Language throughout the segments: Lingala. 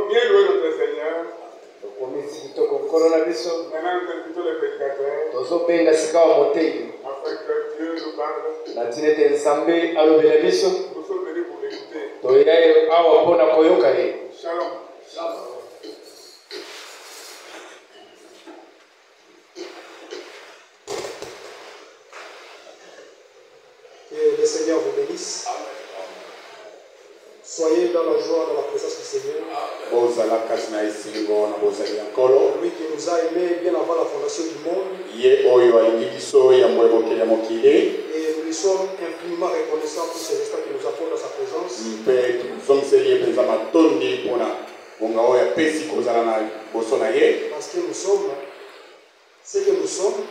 bien louer notre Seigneur. Maintenant, nous invitons plutôt les prédicateurs. Afin que Dieu nous parle. Nous sommes venus pour l'écouter. Shalom. Shalom. Que le Seigneur vous bénisse. Soyez dans la joie, dans la présence du Seigneur. Lui qui nous a aimés bien avant la fondation du monde. Et nous lui sommes infiniment reconnaissants pour ces instants qu'il nous apporte dans sa présence. Parce que nous sommes ce que nous sommes.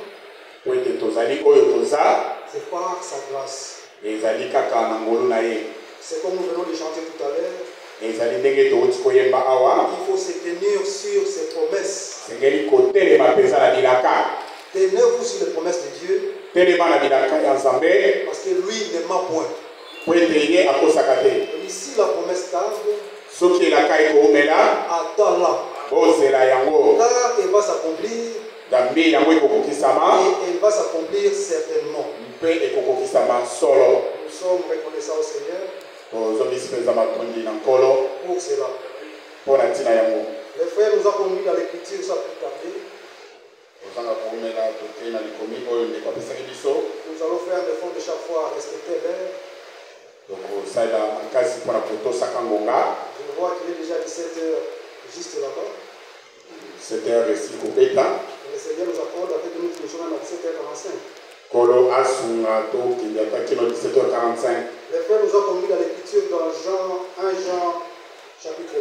C'est par sa grâce. C'est comme nous venons de chanter tout à l'heure. Il faut se tenir sur ses promesses. Tenez-vous sur les promesses de Dieu. Parce que lui ne ment point. Ici la promesse tarde. Attends-la. Car elle va s'accomplir. Et elle va s'accomplir certainement. Nous sommes reconnaissants au Seigneur pour cela. Les frères nous ont conduits dans l'écriture sans plus tarder. Nous allons faire l'effort de chaque fois à respecter l'heure. Je vois qu'il est déjà 17h juste là-bas. 7h ici, le Seigneur nous accorde avec nous finissons à 17h45. Les frères nous ont conduits dans l'écriture dans 1 Jean chapitre 2.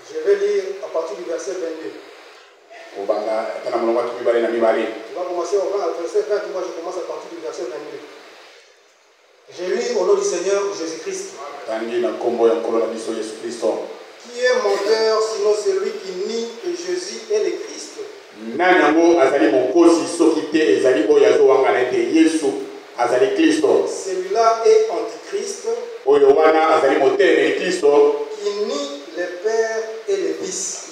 Je vais lire à partir du verset 22. On va commencer au verset 20, moi je commence à partir du verset 22. J'ai lu au nom du Seigneur Jésus-Christ. Qui est menteur sinon celui qui nie que Jésus est le Christ? Celui-là est antichrist. Qui nie le Père et le Fils.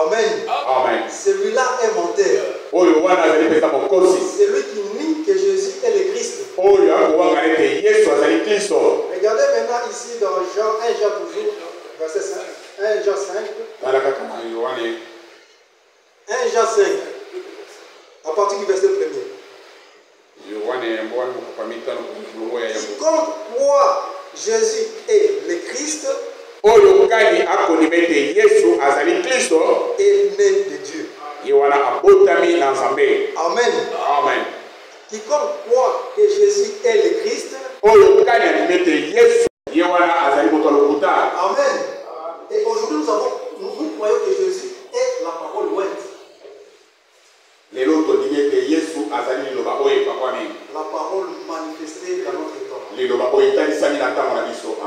Amen. Amen. Celui-là est menteur. Celui qui nie que Jésus est le Christ. Regardez maintenant ici dans Jean 1 Jean toujours, verset 5. 1 Jean 5. 1 Jean 5. À partir du verset 1er. Quiconque croit Jésus est le Christ est né de Dieu. Amen. Amen. Quiconque croit que Jésus est le Christ. Amen. Et aujourd'hui nous croyons que Jésus est la parole ointe. La parole manifestée dans notre temps.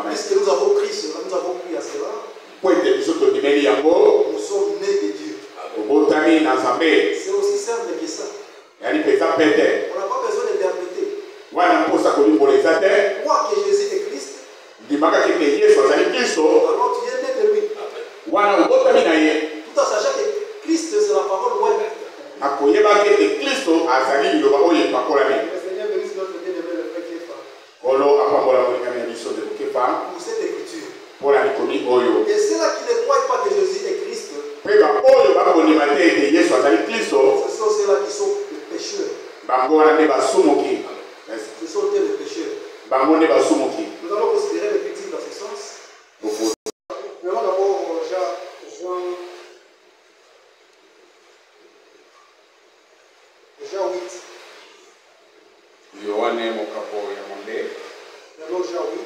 Puisque nous avons pris cela, nous avons pris à cela. Nous sommes nés de Dieu. C'est aussi simple que ça. On n'a pas besoin d'interpréter. Crois que Jésus est Christ. Alors tu es né de lui. Tout en sachant que Christ c'est la parole ointe. Le Seigneur bénisse notre bien-aimé le frère Kéfa. Pour cette écriture. Et ceux-là qui ne croient pas que Jésus est Christ, ce sont ceux-là qui sont les pécheurs. Ce sont les pécheurs. Nous allons considérer l'écriture dans ce sens. Prenons d'abord Jean 8. Prenons Jean 8.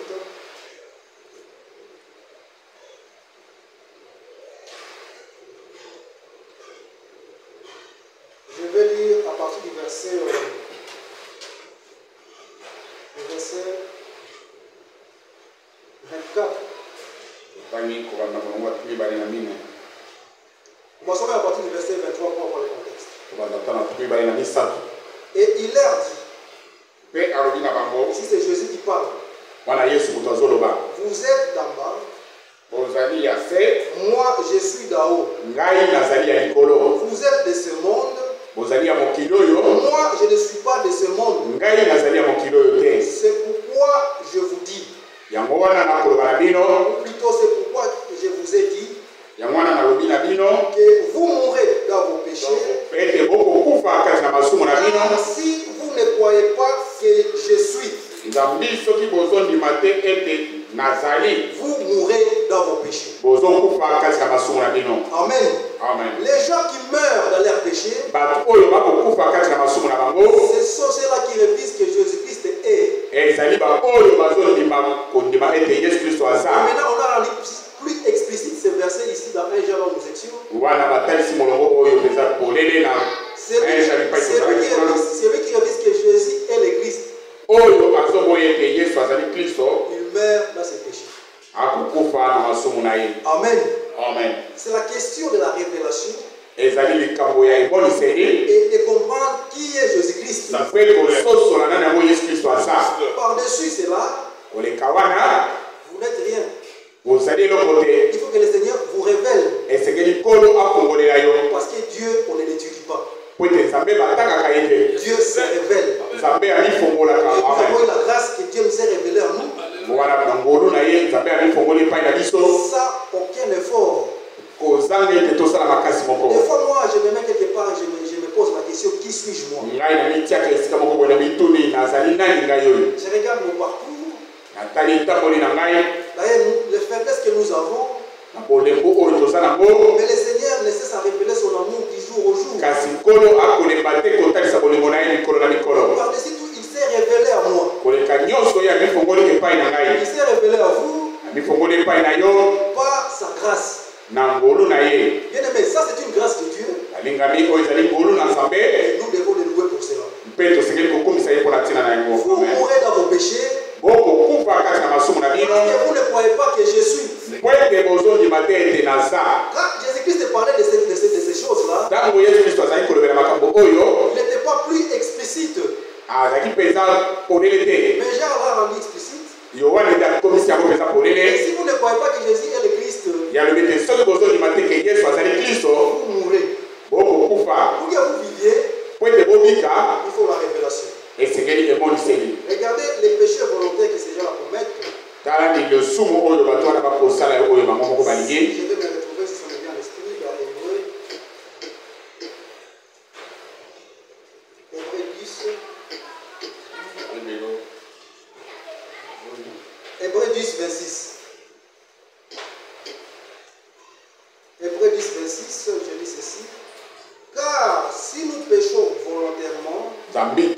Je vais lire à partir du verset 24. Commençons à partir du verset 23 pour avoir le contexte. Et il leur dit, Ici c'est Jésus qui parle. wana Yesu moto azoloba Vous êtes d'en bas. bozali ya se Moi je suis d'en haut. ngai nazali ya likolo Vous êtes de ce monde. bozali ya mokili oyo Moi je ne suis pas de ce monde. ngai nazali ya mokili oyo te C'est pourquoi je vous dis. yango wana nakoloba na bino Plutôt c'est pourquoi je vous ai dit yango wana nalobi na bino que vous mourrez dans vos péchés. ete bokokufa kati na masumu na bino Car si vous ne croyez pas que je suis, nzambi soki bozondima te ete nazali vous mourrez dans vos péchés. bozokufa kati na masumu na bino. Amen. Amen. Les gens qui meurent dans leurs péchés, bato oyo bakokufa kati na masumu na bango ce sont ceux-là qui refusent que Jésus-Christ est. ezali baoyo bazondima kondima ete yesu kristo Et aza maintenant, on a rendu plus explicite ce verset ici dans 1 Jean où nous étions. wana batalisi molongo oyo mpenza polele na Celui qui refuse que Jésus est le Christ, oyo azoboya ete yesu azali kristo il meurt dans ses péchés. akokufa na masumu na ye. Amen. Amen. C'est la question de la révélation ezali likambo ya eboniseli et de comprendre qui est Jésus-Christ. na mpe kososola nani yango yesu kristo aza. Par-dessus cela, koleka wana vous n'êtes rien. bozali eloko te Il faut que le Seigneur vous révèle. esengeli nkolo akongolela yo Parce que Dieu, on ne l'étudie pas. po ete nzambe batangaka ye te Dieu se révèle. nzambe amifongolaka. Nous avons Amen. eu la grâce que Dieu nous s'est révélé en nous. wana na ngolu na ye nzambe amifongoli epai na biso Sans aucun effort. kozanga ete tosala makasi Des moko. fois, moi, je me mets quelque part, je me pose la question, qui suis-je moi? ngai na mitiaka esika moko boye na mituni nazali nani ngai oyo Je regarde mon parcours. natali etamboli na ngai D'ailleurs, les faiblesses que nous avons, na bolembo oyo toza nango mais le Seigneur ne cesse à révéler son amour du jour au jour. kasi nkolo akolemba te kotalisa bolingo na ye mikolo na mikolo. Par-dessus tout, il s'est révélé à moi. koleka nyonso ye amifongoli epai na Il ngai s'est révélé à vous amifongoli epai na yo par sa grâce. na ngolu na ye. Bien aimé, ça c'est une grâce de Dieu alingami oyo ezali ngolu na nzambe et nous devons le louer pour cela. mpe tosengeli kokomisa ye mpo na ntina na yango. Vous mourrez dans vos péchés bokokufa kati na masumu na bino parce que vous ne croyez pas que je suis. po ete bozondima te ete naza. Quand Jésus-Christ parlait de ces choses-là, ntango yesu kristo azali kolobela makambo oyo il n'était pas plus explicite. azalaki mpenza polele te. Mais Jean l'a rendu explicite. yohane nde akomisi yango mpenza Et polele si vous ne croyez pas que Jésus est le Christ, yalobi ete soki bozondima te ke yesu azali kristo vous mourrez. bokokufa. Pour que vous viviez, po ete bobika il faut la révélation. esengeli emoniseli. Regardez les péchés volontaires que ces gens commettent. tala ni losumu oyo bato wana bakosala oyo bango moko balingi. Je vais me retrouver si ça me vient à l'esprit dans Hébreu. Hébreu 10. Hébreu 10, 26. Hébreu 10, 26, je lis ceci. Car si nous péchons volontairement, nzambi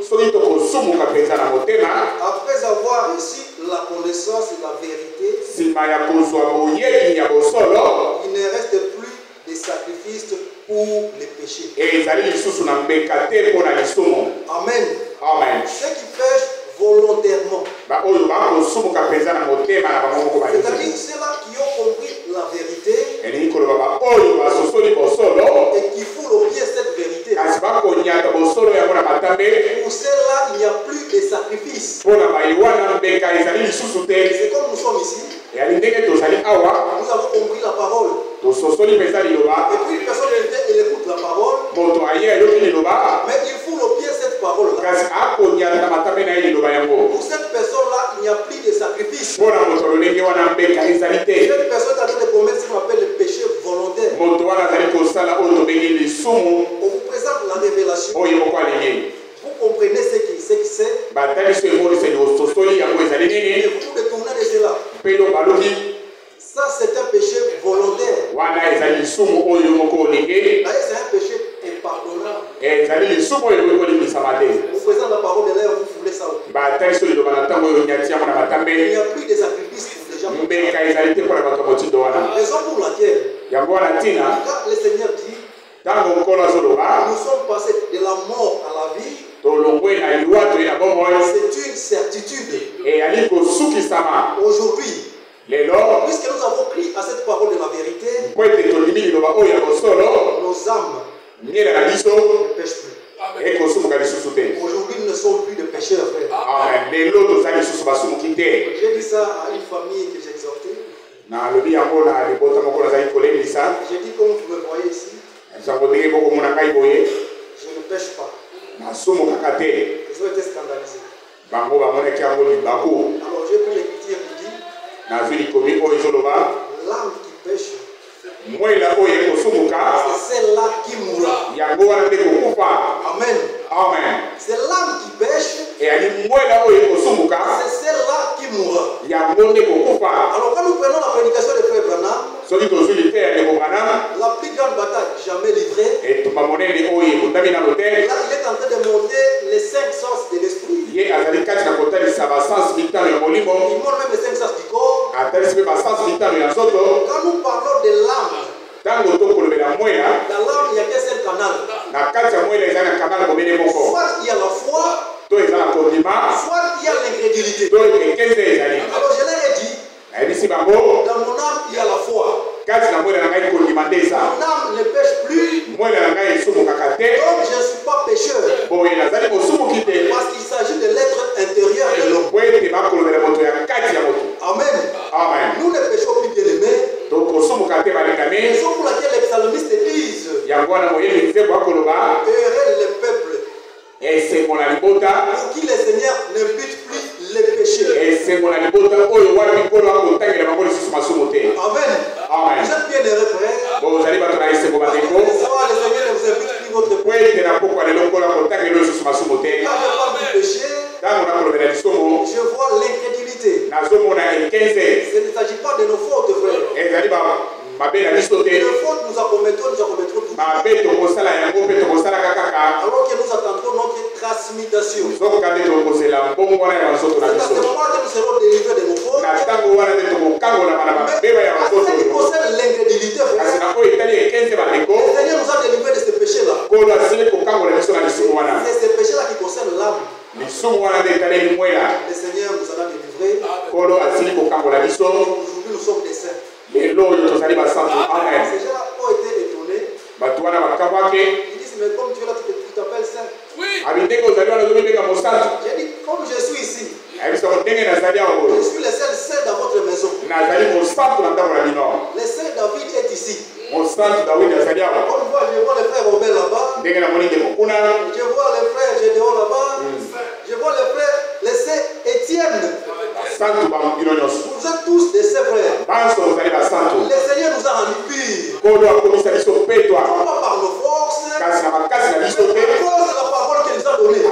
soki tokosumuka mpenza na motema après avoir reçu la connaissance de la vérité, nsima ya kozwa boyebi ya bosolo il ne reste plus de sacrifice pour les péchés. ezali lisusu na mbeka te mpo na lisumu. Amen. Amen. Ceux qui pêchent volontairement, baoyo bakosumuka mpenza na motema na bango moko c'est-à-dire balingi ceux-là qui ont compris la vérité elingi koloba baoyo basosoli bosolo et qui foulent au pied cette vérité. kasi bakonyata bosolo yango na matambe. Pour ceux-là, il n'y a plus de sacrifice. mpo na bai wana mbeka ezali lisusu te. C'est comme nous sommes ici, eyali ndenge tozali awa nous avons compris la parole. tososoli mpenza liloba Et puis une personne elle écoute la parole, moto aye ayoki liloba mais il foule au pied cette parole-là. kasi akonyata na matambe na ye liloba yango. Pour cette personne-là, il n'y a plus de sacrifice. mpo na moto lolenge wana mbeka ezali te. Cette personne est en train de commettre ce qu'on appelle le péché volontaire. moto wana azali kosala oyo tobengi lisumu On vous présente la révélation. oyo moko alingi Vous comprenez ce qui c'est. batali so emoniseli ososoli yango ezali Et nini vous vous détournez de cela. mpe yo balobi Ça, c'est un péché volontaire. wana ezali lisumu oyo moko olingi D'ailleurs, c'est un péché impardonnable. ezali lisumu oyo ekoki kolimbisama te. Vous présente la parole de l'air, vous foulez ça. batali so liloba na ntango oyo nyati yango na Il matambe n'y a plus de sacrifice pour les gens. mbeka ezali te mpo na bato ya motindo wana. Raison pour laquelle, yango wana ntina quand le Seigneur dit, ntango nkolo azoloba nous sommes passés de la mort à la vie, tolongwe na liwa toye na bomoi c'est une certitude. eyali kosukisama Aujourd'hui, lelo puisque nous avons pris à cette parole de la vérité, mpo ete tolimi liloba oyo ya bosolo nos âmes miela na biso ne pêchent plus. Aujourd'hui, nous ne sommes plus de pécheurs, frère. Amen. J'ai dit ça à une famille que j'exhortais. J'ai dit, comme vous me voyez ici, je ne pêche pas. Ils ont été scandalisés. Alors j'ai pris l'écriture qui dit, l'âme qui pêche, c'est celle-là qui mourra. Amen. Amen. C'est l'âme qui pêche, c'est celle-là qui mourra. Alors quand nous prenons la prédication de Frère Branham, la plus grande bataille jamais livrée, là il est en train de monter les 5 sens de l'esprit. Il montre même les 5 sens du corps. Quand nous parlons de l'âme, dans l'âme il y a qu'un seul canal. Soit il y a la foi, soit il y a l'incrédulité. Alors je leur ai dit, dans mon âme il y a la foi. Mon âme ne pêche plus, donc je ne suis pas pécheur. Parce qu'il s'agit de l'être intérieur de l'homme. Amen. Nous ne péchons plus, bien aimés. Raison pour laquelle les psalmistes disent, heureux le peuple pour qui le Seigneur n'impute plus les péchés. Amen. Vous êtes bien heureux, frère. Le Seigneur ne vous impute plus votre péché. Quand je parle du péché, je vois l'incrédulité. Il ne s'agit pas de nos fautes, frère. Les fautes nous acommettront toujours. Alors que nous attendrons notre transmutation. C'est à ce moment que nous serons délivrés de nos fautes. Mais à ce qui concerne l'incrédulité, frère, le Seigneur nous a délivrés de ces péchés-là. C'est ces péchés-là qui concernent l'âme. Le Seigneur nous en a délivrés. Aujourd'hui, nous sommes des saints. Ces gens-là ont été étonnés. Ils disent, mais comme tu es là, tu t'appelles saint. J'ai dit, comme je suis ici, je suis le seul saint dans votre maison. Le saint David est ici. On voit, je vois le frère Robert là-bas. Je vois le frère Gédéon là-bas. Je vois le frère, le saint Étienne. Vous êtes tous des saints frères. Le Seigneur nous a rendus purs. Non pas par nos forces, mais à cause de la parole qu'il nous a donnée.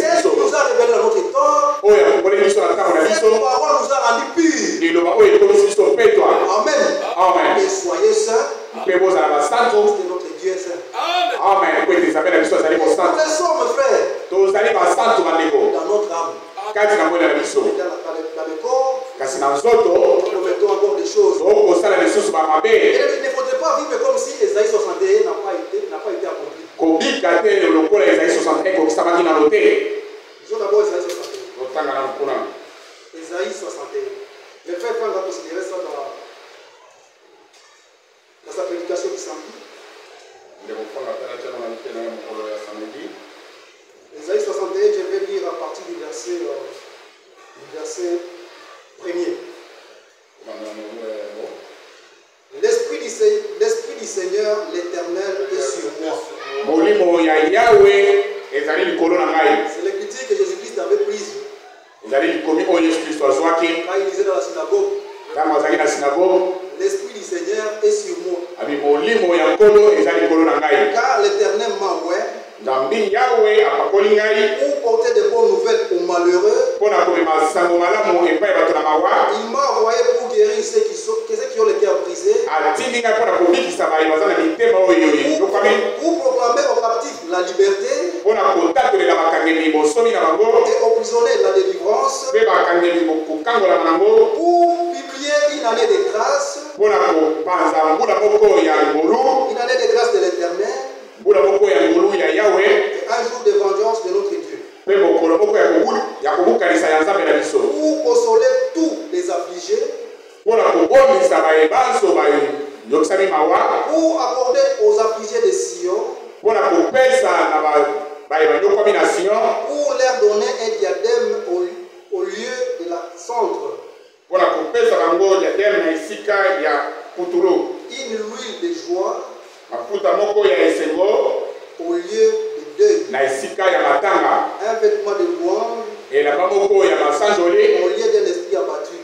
Celle qui nous a révélé dans notre temps. Cette parole nous a rendus purs. Amen. Et soyez saints. C'est notre Dieu saint. Amen. Nous le sommes, frère. Dans notre âme. Dans le corps, nous commettons encore des choses. Il ne faudrait pas vivre comme si Ésaïe 61 n'a pas été accompli. Disons d'abord Ésaïe 61. Ésaïe 61. Le frère Franck va considérer ça dans sa prédication du samedi. Ésaïe 61, je vais lire à partir du verset 1er. L'Esprit du Seigneur, l'Éternel, est sur moi. C'est les critiques que Jésus-Christ avait prises quand il disait dans la synagogue. L'Esprit du Seigneur est sur moi. Car l'Éternel m'a ouvert pour porter de bonnes nouvelles aux malheureux. Il m'a envoyé pour guérir ceux qui ont le cœur brisé. Pour proclamer aux captifs la liberté. Et aux prisonniers la délivrance. Pour publier une année de grâce. Une année de grâce de l'Éternel. Et un jour de vengeance de notre Dieu. Pour consoler tous les affligés. Pour accorder aux affligés de Sion pour leur donner un diadème au lieu de la cendre. Une huile de joie au lieu de deuil. Un vêtement de louange au lieu d'un esprit abattu.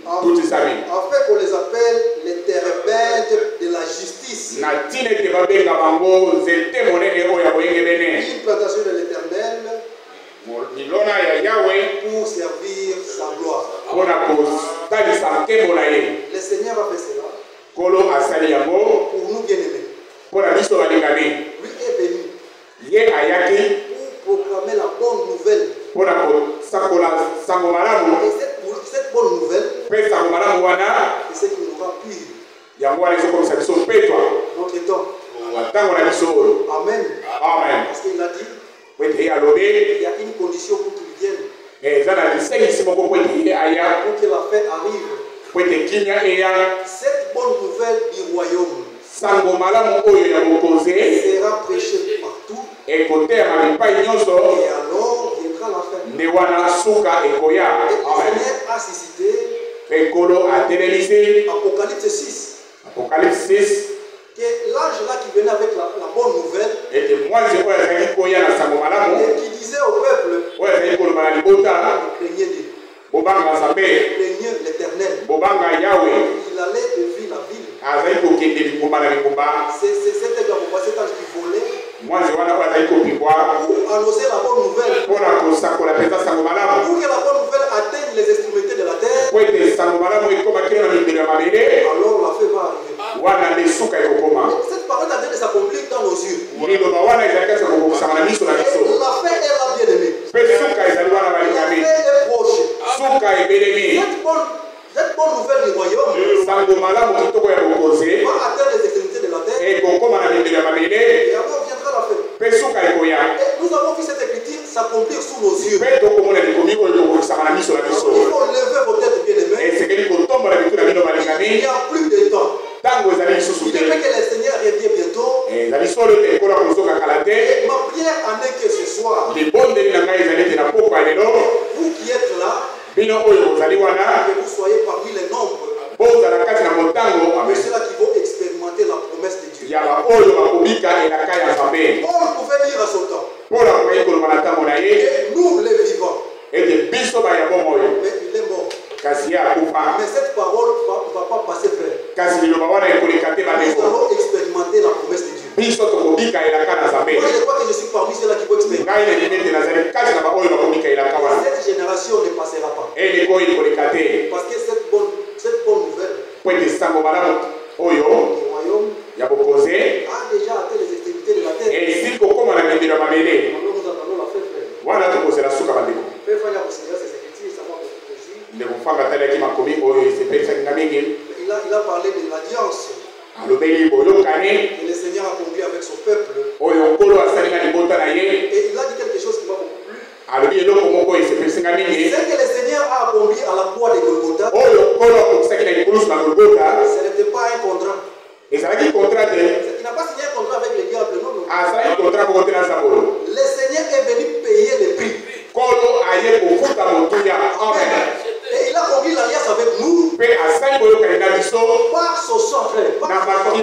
Afin qu'on les appelle les térébintes de la justice. Une plantation de l'Éternel pour servir sa gloire. Le Seigneur a fait cela pour nous bien-aimés. Lui est venu pour proclamer la bonne nouvelle. Et cette bonne nouvelle, c'est ce qui nous rend purs. Notre temps. Amen. Parce qu'il a dit, il y a une condition pour qu'il vienne. Pour que la fin arrive. Cette bonne nouvelle du royaume sera prêchée partout. Et alors viendra la fin. Et le Seigneur a suscité Apocalypse 6. Que l'ange là qui venait avec la bonne nouvelle et qui disait au peuple, craignez Dieu, craignez l'Éternel, il allait lever la ville. C'est cet ange qui volait pour annoncer la bonne nouvelle, pour que la bonne nouvelle atteigne les extrémités de la terre. Alors la fin va arriver. Cette parole est en train de s'accomplir dans nos yeux. La fin est là, bien-aimée. La fin est proche. Cette bonne nouvelle du royaume va atteindre les extrémités de la terre. Et alors viendra la fin. Et nous avons vu cette écriture s'accomplir sous nos yeux. Il faut lever vos têtes, bien-aimés. Il n'y a plus de temps. Il est vrai que le Seigneur revient bientôt. Et ma prière en est que ce soir, vous qui êtes là, que vous soyez parmi les nombres de ceux-là qui vont expérimenter la promesse de Dieu. Paul pouvait dire à son temps, et nous les vivants, mais il est mort. Mais cette parole ne va pas passer frère. Nous allons expérimenter la promesse de Dieu. Moi je crois que je suis parmi ceux-là qui vont expérimenter. Cette génération ne passera pas. Parce que cette bonne nouvelle du royaume a déjà atteint les extrémités de la terre. Alors nous attendons la fin, frère. Frère, il faut considérer ces écritures, ça va beaucoup plaisir. Il a parlé de l'alliance que le Seigneur a accompli avec son peuple. Et il a dit quelque chose qui m'a beaucoup plu. C'est que le Seigneur a accompli à la croix de Golgotha. Ce n'était pas un contrat. Il n'a pas signé un contrat avec le diable, non. Le Seigneur est venu payer le prix. Amen. Et il a accompli l'alliance avec nous par son sang, frère. Il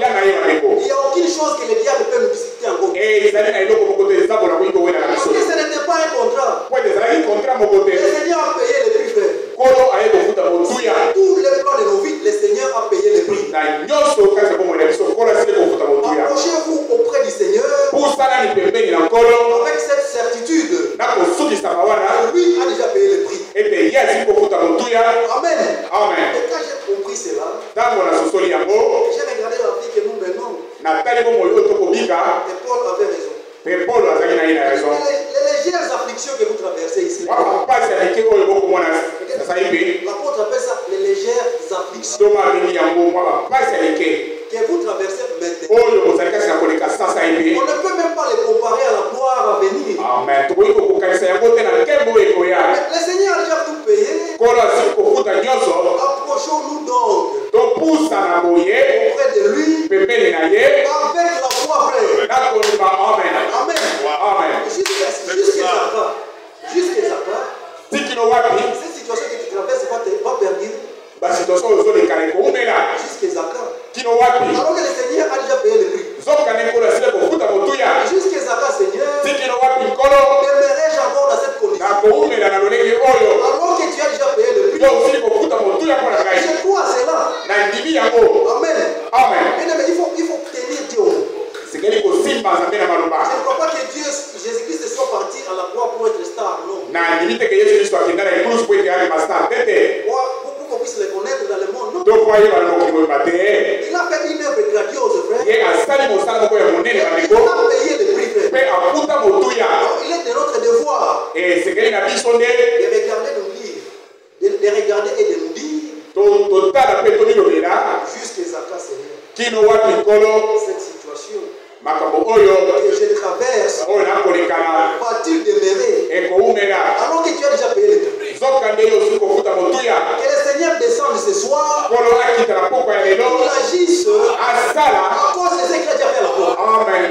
n'y a aucune chose que le diable peut nous discuter encore. Parce que ce n'était pas un contrat. Le Seigneur a payé le prix, frère. Tous les plans de nos vies, le Seigneur a payé le prix. Approchez-vous auprès du Seigneur avec cette certitude. Lui a déjà payé le prix. Amen. Et quand j'ai compris cela, j'ai regardé la vie que nous menons. Et Paul avait raison. Les légères afflictions que vous traversez ici. L'apôtre appelle ça les légères afflictions que vous traversez maintenant. On ne peut même pas les comparer à la gloire à venir. Le Seigneur a déjà tout payé. Approchons-nous donc auprès de lui avec la foi Alors que le Seigneur a déjà payé le prix. Jusqu'à Zaka, Seigneur, demeurais-je encore dans cette condition? Alors que tu as déjà payé le prix. Je crois à cela. Amen. Mais il faut tenir Dieu au mot. Je ne crois pas que Dieu, Jésus-Christ soit parti à la croix pour être star, non. Pour qu'on puisse le connaître dans le monde, non. Il a fait une œuvre grandiose, frère. Il a payé le prix, frère. Alors, il est de notre devoir de regarder nous dire, de regarder et de nous dire jusqu'à Zaka, Seigneur, cette situation que je traverse, va-t-il demeurer alors que tu as déjà payé le prix? Que le Seigneur descende ce soir, qu'il agisse à cause de ce qu'il a déjà fait à la croix. Amen.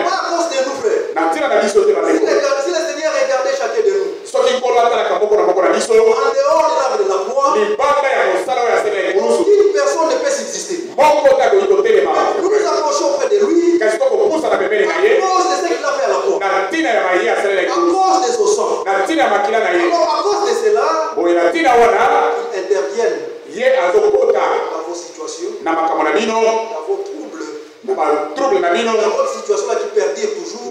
Pas à cause de nous, frère. Si le Seigneur regardait chacun de nous, en dehors de l'arbre de la croix, aucune personne ne peut subsister. Nous nous approchons auprès de lui à cause de ce qu'il a fait à la croix, à cause de son sang. Alors, à cause de cela, il intervienne dans vos situations, dans vos troubles, dans votre situation là qui perdure toujours.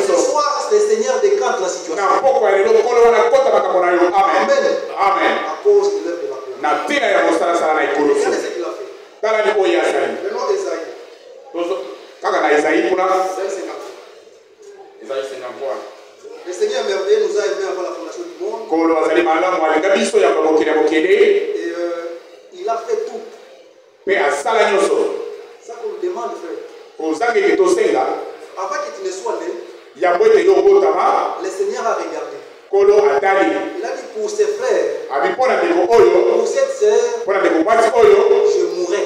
Ce soir, le Seigneur décante la situation. Amen. À cause de l'œuvre de la croix. Regardez ce qu'il a fait. Maintenant, Esaïe. Le Seigneur merveilleux nous a aimés avant la fondation du monde. Et il a fait tout. Ça qu'on nous demande, frère. Avant que tu ne sois né, le Seigneur a regardé. Il a dit pour ses frères, pour cette sœur, je mourrai.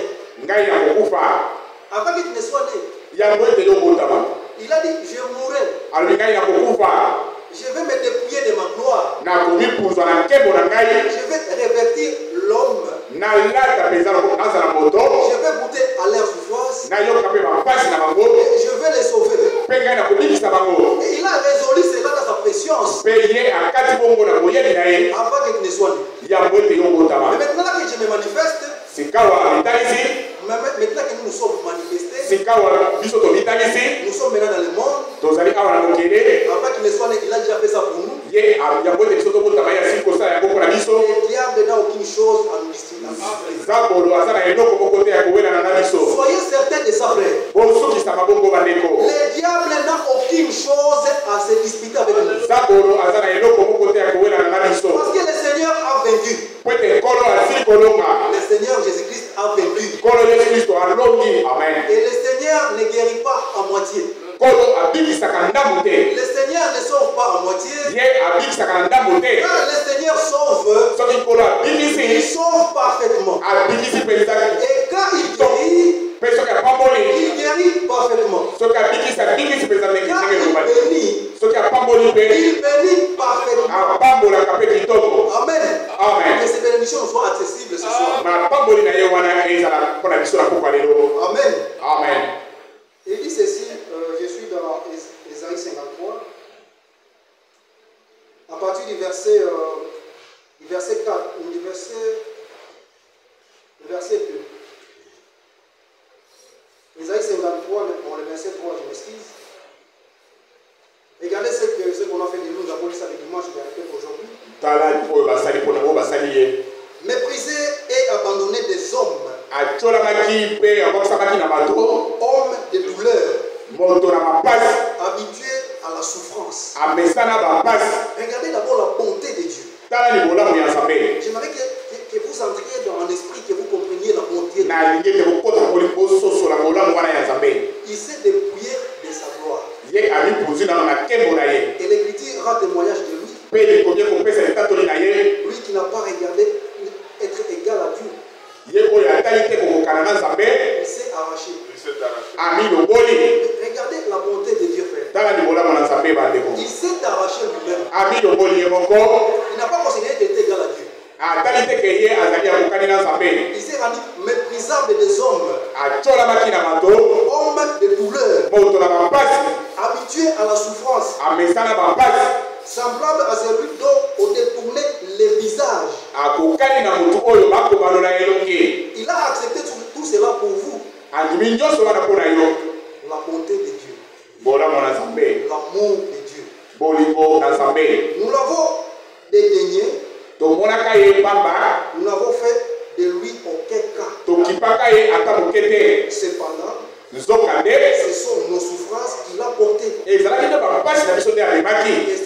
Avant que tu ne sois né, il a dit je mourrai. Je vais me dépouiller de ma gloire. Je vais revêtir l'homme. Je vais goûter à leur souffrance. Et je vais les sauver. Et il a résolu cela dans sa préscience. Avant que tu ne sois né. Mais maintenant que je me manifeste, maintenant que nous nous sommes manifestés, nous sommes maintenant dans le monde. Avant qu'il ne soit né, il a déjà fait ça pour nous. Le diable n'a aucune chose à nous disputer. Soyez certains de ça, frère. Le diable n'a aucune chose à se disputer avec nous. Parce que le Seigneur a vaincu. Le Seigneur Jésus-Christ a vaincu. Et le Seigneur ne guérit pas à moitié. Le Seigneur ne sauve pas à moitié. Quand le Seigneur sauve, il sauve parfaitement. Et quand il guérit parfaitement. Quand il bénit parfaitement. Amen. Que ces bénédictions soient accessibles ce soir. Amen. Il dit ceci, je suis dans Ésaïe 53, à partir du verset 4, du verset 2. Ésaïe 53, le verset 3, je m'excuse. Regardez ce qu'on a fait de nous, nous avons lu ça le dimanche, je vais arrêter pour aujourd'hui. Méprisé et abandonné des hommes. Hommes de douleur. Habitués à la souffrance. Regardez d'abord la bonté de Dieu. J'aimerais que vous entriez dans un esprit, que vous compreniez la bonté de Dieu. Il s'est dépouillé de sa gloire. Et l'Écriture rend témoignage de lui. Lui qui n'a pas regardé être égal à Dieu. Il s'est arraché. Regardez la bonté de Dieu, frère. Il s'est arraché lui-même. Il n'a pas considéré qu'il était égal à Dieu. Il s'est rendu méprisable des hommes. Homme de douleur. Habitué à la souffrance. Semblable à celui dont on détournait les visages. Il a accepté tout cela pour vous. La bonté de Dieu. L'amour de Dieu. Nous l'avons dédaigné. Nous n'avons fait de lui aucun cas. Cependant, ce sont nos souffrances qu'il a portées. Et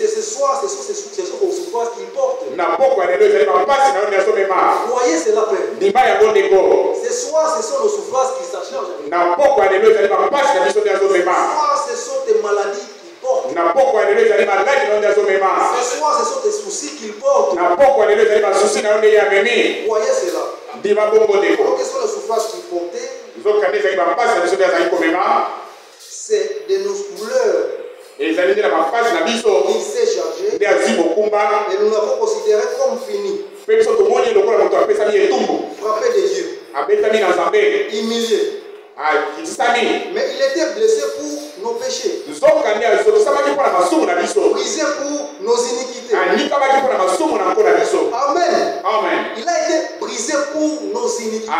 ce soir, ce sont nos souffrances qu'il porte. Voyez cela, frère. Ce soir, ce sont nos souffrances qui s'achèvent. Ce soir, ce sont tes maladies qu'il porte. Ce soir, ce sont tes soucis qu'il porte. Voyez cela. Quelles sont les souffrances qu'il portait? C'est de nos douleurs. Il s'est chargé et nous l'avons considéré comme fini. Frappé de Dieu. Humilié. Mais il était blessé pour nos péchés. Brisé pour nos iniquités. Amen. Il a été brisé pour nos iniquités.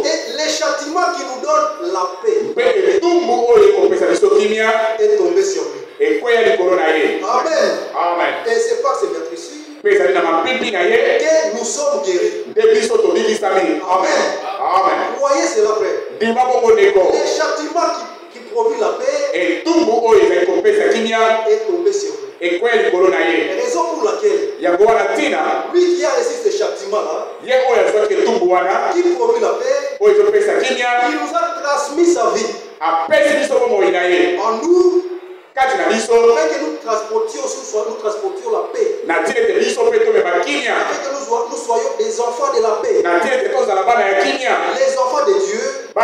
Et les châtiments qui nous donnent la paix est tombé sur lui. Amen. Et c'est par ces meurtrissures que nous sommes guéris. Amen. Voyez cela, frère. Les châtiments qui produisent la paix est tombé sur lui. Raison pour laquelle lui qui a reçu ce châtiment-là, qui produit la paix, il nous a transmis sa vie en nous. Afin que nous transportions la paix. Afin que nous soyons des enfants de la paix. Les enfants de Dieu sont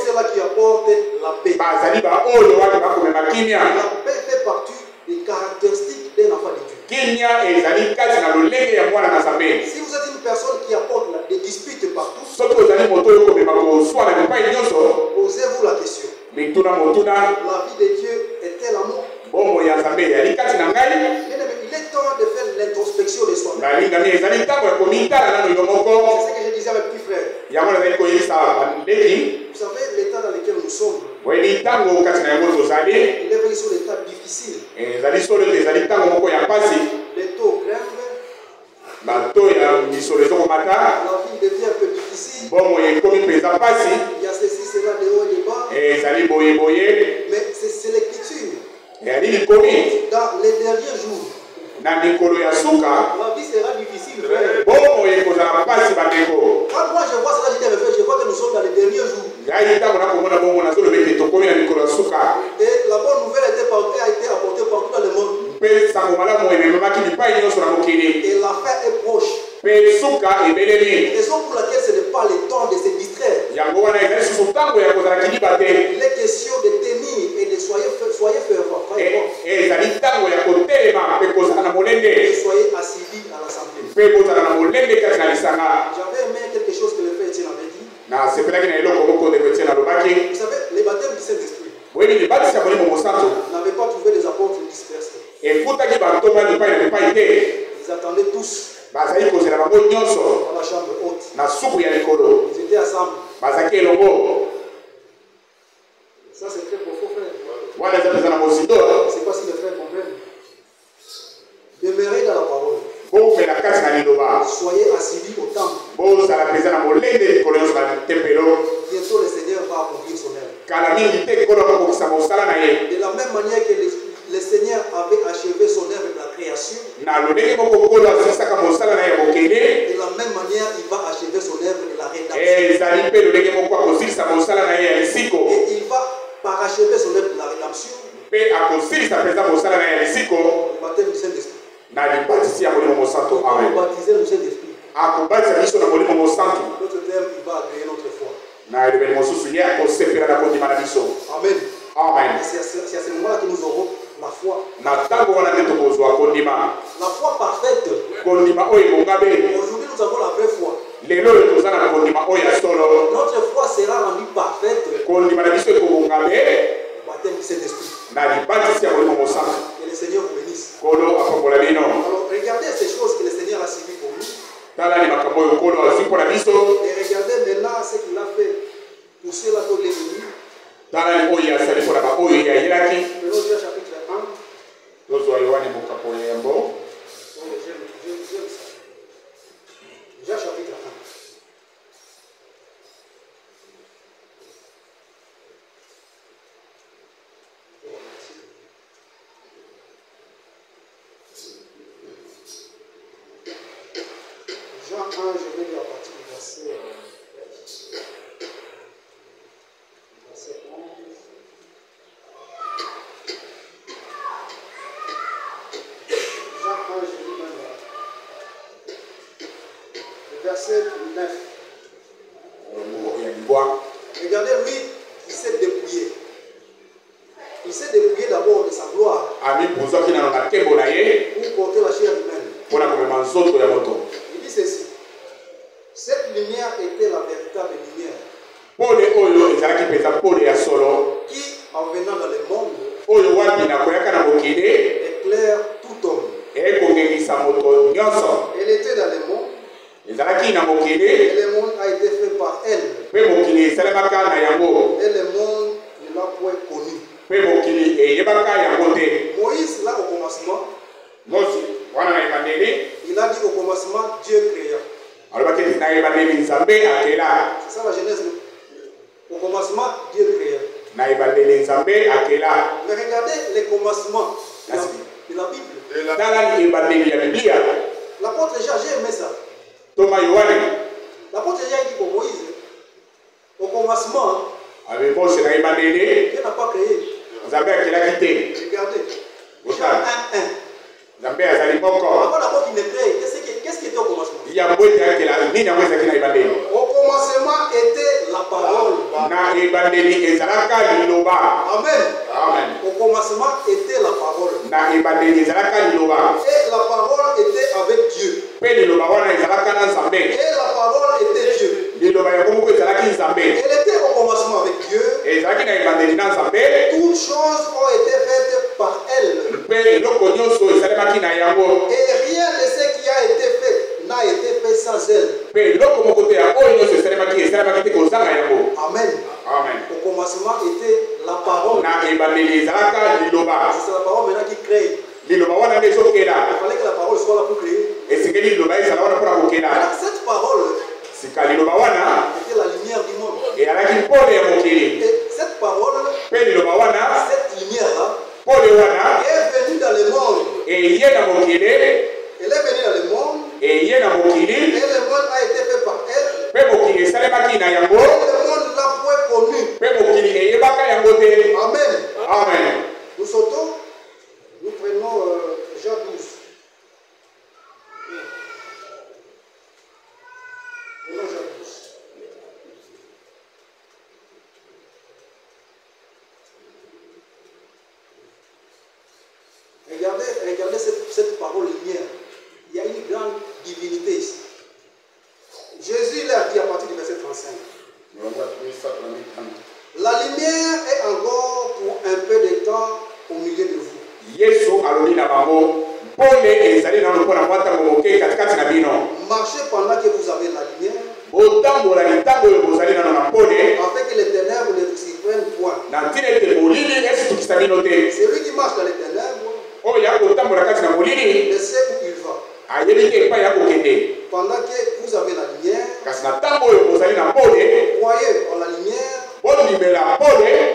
ceux-là qui apportent la paix. La paix fait partie des caractéristiques d'un enfant de Dieu. Si vous êtes une personne qui apporte des disputes partout, posez-vous la question. La vie de Dieu est-elle amour? Il est temps de faire l'introspection de soi-même. C'est ce que je disais avec petit frère. Vous savez l'état dans lequel nous sommes. Il est venu sur l'état difficile. Les taux grimpent. La vie devient un peu difficile. Il y a ceci, cela, de haut et de bas. Mais c'est l'écriture. Dans les derniers jours, la vie sera difficile. Quand moi je vois cela, je vois que nous sommes dans les derniers jours. Et la bonne nouvelle a été apportée partout dans le monde. Et la fin est proche. Raison pour laquelle ce n'est pas le temps de se distraire. Il est question de tenir et de soyez fervents. Et soyez assidus à l'assemblée. J'avais aimé quelque chose que le frère Etienne avait dit. Vous savez, les baptêmes du Saint-Esprit n'avaient pas trouvé des apôtres dispersés. Ils attendaient tous dans la chambre haute. Ils étaient ensemble. Ça c'est très profond, frère. Je ne sais pas si les frères comprennent. Demeurez dans la parole. Soyez assidus au temple. Bientôt le Seigneur va accomplir son œuvre. De la même manière que le Seigneur avait achevé son œuvre de la création, de la même manière il va achever son œuvre de la rédemption. Et il va parachever son œuvre de la rédemption. Le baptême du Saint-Esprit. Baptiser le Saint-Esprit. Notre terme, il va agréer notre foi. Amen. C'est à ce moment-là que nous aurons la foi. La foi parfaite Aujourd'hui, nous avons la vraie foi. Notre foi sera rendue parfaite. Baptême du Saint-Esprit. Que le Seigneur vous bénisse. Alors, regardez ces choses que le Seigneur a suivies pour nous. Et regardez maintenant ce qu'il a fait pour ceux-là qui sont venus. Prenons déjà chapitre 1. Déjà chapitre 1. Jean 1, je vais lire à partir du verset 11. Jean 1, je lis même le verset 9. Regardez, lui, il s'est dépouillé. Il s'est dépouillé d'abord de sa gloire pour porter la chair humaine. Il dit ceci. Cette lumière était la véritable lumière qui, en venant dans le monde, éclaire tout homme. Elle était dans le monde et le monde a été fait par elle. Et le monde ne l'a point connu. Moïse, là au commencement, il a dit au commencement, Dieu créa. C'est ça la Genèse. Au commencement, Dieu créa. Mais regardez les commencements de la Bible. L'apôtre Jean, j'ai aimé ça. L'apôtre Jean dit pour Moïse, au commencement, Dieu n'a pas créé. Regardez. Jean 1:1. Avant d'abord qu'il ne crée, qu'est-ce qui était au commencement? Au commencement était la parole. Amen. Au commencement était la parole. Et la parole était avec Dieu. Et la parole était Dieu. Elle était au commencement avec Dieu. Toutes choses ont été faites par elle. Et rien de ce qui a été fait n'a été fait sans elle. Amen. Au commencement était la parole. C'est la parole maintenant qui crée. Il fallait que la parole soit là pour créer. Alors cette parole était la lumière du monde. Et cette parole, cette lumière-là, est venue dans le monde. Elle est venue dans le monde. Et le monde a été fait par elle. Et le monde l'a point connu. Amen. Nous sautons. Nous prenons Jean 12. Prenons Jean 12. Regardez cette parole lumière. Il y a une grande divinité ici. Jésus l'a dit à partir du verset 35. La lumière est encore pour un peu de temps au milieu de vous. Marchez pendant que vous avez la lumière. Afin que les ténèbres ne vous y prennent point. Celui qui marche dans les ténèbres ne sait où il va. Pendant que vous avez la lumière, croyez en la lumière,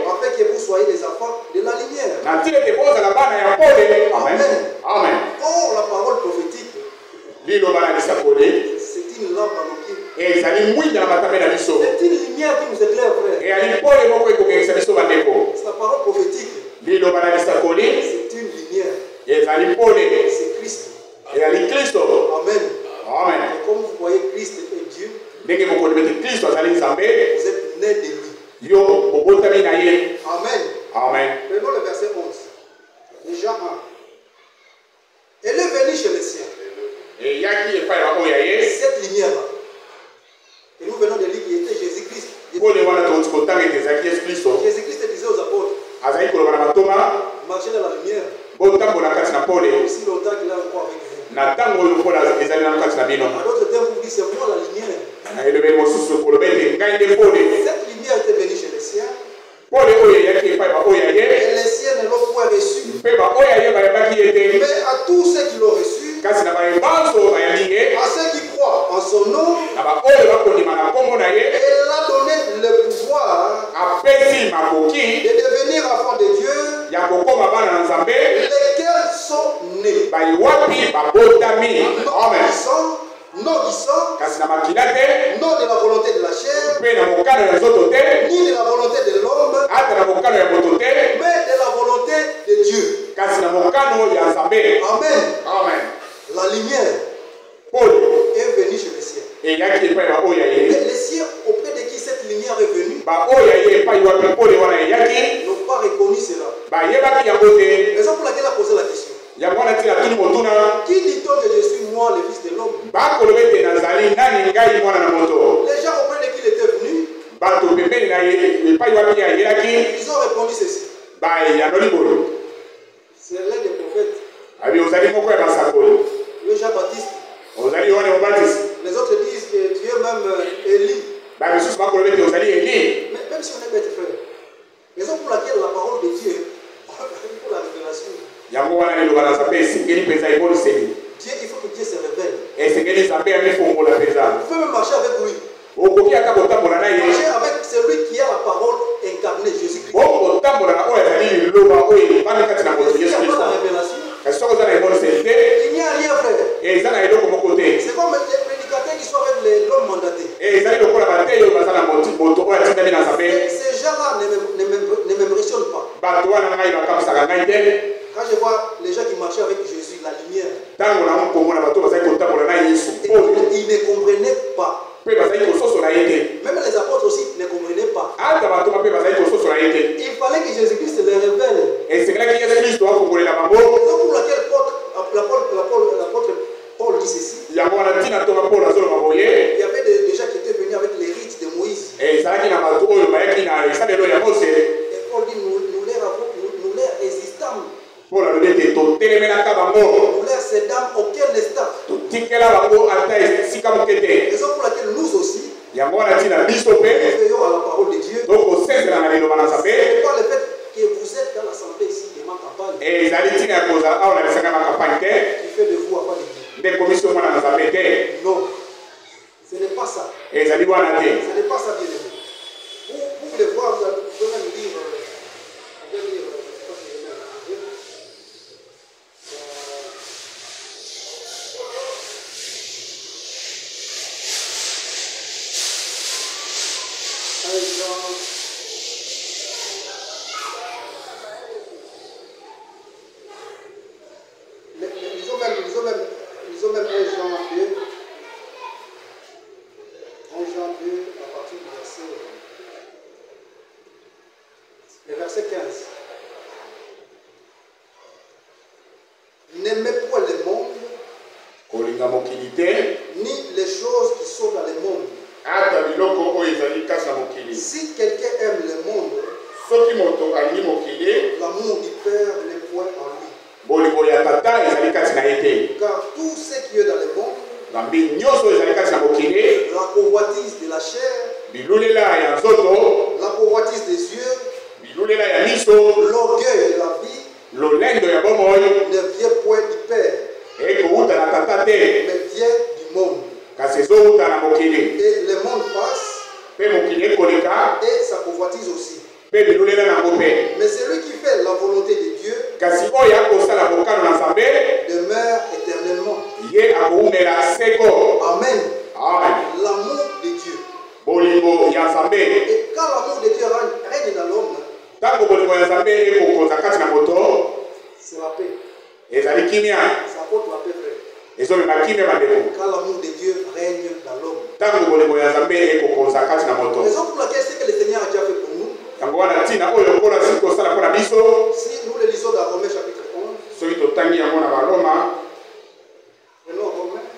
afin que vous soyez des enfants de la lumière. Amen. Or, la parole prophétique, c'est une lampe à nos pieds. C'est une lumière qui nous éclaire, frère. C'est la parole prophétique. C'est une lumière. C'est Christ. Amen. Et comme vous voyez, Christ est Dieu. Vous êtes né de lui. Amen. Prenons le verset 11. Déjà 1. Elle est venue chez les siens. Et azali koloba na matoma marchez dans la lumière botambola kati na pole aussi longtemps qu'il est encore avec vous. na ntango oyo pole ezali na kati na bino À d'autres termes, vous dites c'est moi la lumière. na elobeli mosusu koloba ete ngai nde pole Cette lumière était venue chez les siens pole oyo eyaki epai baoyo et ye les siens ne l'ont point reçu. mpe baoyo ye bayambaki ye te Mais à tous ceux qui l'ont reçu, kasi na bayebanso bayambi ye à ceux qui croient en son nom, na baoyo bakondima na nkombo na ye elle a donné le pouvoir apesi makoki de devenir enfants de Dieu, ya kokoma bana na nzambe lesquels sont nés. bayiwapi babotami amen Non du sang, kasi na makila te non de la volonté de la chair, mpe na mokano ya nzoto te ni de la volonté de l'homme, ata na mokano ya moto te mais de la volonté de Dieu. kasi na mokano ya nzambe Amen. amen La lumière pole est venue chez les siens. eyaki epai baoyo ya ye Mais les siens auprès de qui cette lumière est venue baoyo ya ye epai wapi pole wana eyaki n'ont pas reconnu cela. bayebaki yango te Raison pour laquelle il a posé la question. yango wana ntina tuni motuna Qui dit-on que je suis moi, le fils de l'homme? bakoloba ete nazali nani ngai mwana na moto Les gens auprès de qui il était venu, bato pembeni na ye epai wapi ayelaki ils ont répondu ceci. bayanoli boye C'est l'un des prophètes, abi ozali moko ya basakoli le Jean-Baptiste. ozali yohane mobatisi Les autres disent que tu es même Élie. bamisusu bakoloba ete ozali eli Mais même si on est bête frère, raison pour laquelle la parole de Dieu, pour la révélation, yango wana liloba na nzambe esengeli mpenza eboliseli Dieu, il faut que Dieu se révèle. esengeli nzambe amifongola mpenza Vous pouvez même marcher avec lui. okoki ata kotambola na ye Marcher avec celui qui a la parole incarnée, Jésus-Christ. okotambola na oyo azali liloba oyo evandi kati na moto Il n'y yesu a pas kristo la révélation. kasi soki oza na eboliseli te Il n'y a rien frère. eza na eloko moko te C'est comme les prédicateurs qui sont avec l'homme mandaté. ezali lokola bateyi oyo baza na moto oyo atindami na nzambe Ces gens-là ne m'impressionnent pas. bato wana ngai bakamisaka ngai te Quand je vois les gens qui marchaient avec Jésus, la lumière, ntango na komona bato bazali kotambola na yesu et pole ils ne comprenaient pas. mpe bazali kososola ye te Même les apôtres aussi ne comprenaient pas. ata batoma mpe bazali kososola ye te Il fallait que Jésus-Christ les révèle. esengelaki yesu kristo akongolela bango Raison pour laquelle l'apôtre Paul dit ceci. yango wana ntina ntonga polo azoloba boye Il y avait des gens qui étaient venus avec les rites de Moïse. ezalaki na bato oyo bayaki na esalelo ya mose Et Paul dit, nous leur résistâmes. polo alobi ete totelemelaka bango Nous leur cédâmes aucun instant. totikela bango ata esika moke te Raison pour laquelle nous aussi, yango wana ntina biso nous mpe veillons à la parole de Dieu. tokosenzela na liloba na nzambe C'est pas le fait que vous êtes dans l'assemblée ici de ma campagne ezali ntina ya kozala awa na bisanga na kampagne te qui fait de vous afin de Dieu. nde komisi omwana na nzambe te Non, ce n'est pas ça. ezali wana te Ce n'est pas ça, bien aimé. Vous voulez voir, vous pouvez même lire, je sais pas si je vais mettre. Ils ont même 1 Jean 2. 1 Jean 2 à partir du verset 15. N'aimez point le monde, kolinga mokili te ni les choses qui sont dans le monde. ata biloko oyo ezali kasi na mokili Si quelqu'un aime le monde, soki moto alingi mokili l'amour du Père n'est point en lui. bolingo ya tata ezali kati na ye te Car tout ce qui est dans le monde, ngambi nyonso oyo ezali kati na mokili la convoitise de la chair, bilulela ya nzoto la convoitise des yeux, bilulela ya miso l'orgueil de la vie, lolendo ya bomoi ne vient point du Père, ekowuta na tata te mais vient du monde. kasi ezowuta na mokili Et le monde passe, mpe mokili ekoleka et sa convoitise aussi. mpe bilulela nango mpe Mais celui qui fait la volonté de Dieu kasi oyo akosala mokano na nzambe demeure éternellement. ye akowumela seko Amen. amen L'amour de Dieu. bolingo ya nzambe Et quand l'amour de Dieu règne dans l'homme, ntango bolingo ya nzambe ekokonza kati na moto c'est la paix. ezali kimia Ça apporte la paix, frère. ezomema kimia bandeko Quand l'amour de Dieu règne dans l'homme. ntango bolingo ya nzambe ekokonza kati na moto Raison pour laquelle ce que le Seigneur a déjà fait pour nous, yango wana ntina oyo mpona sili kosala mpona biso si nous le lisons dans Romains chapitre 11, soki totangi yango na baloma prenons Romains.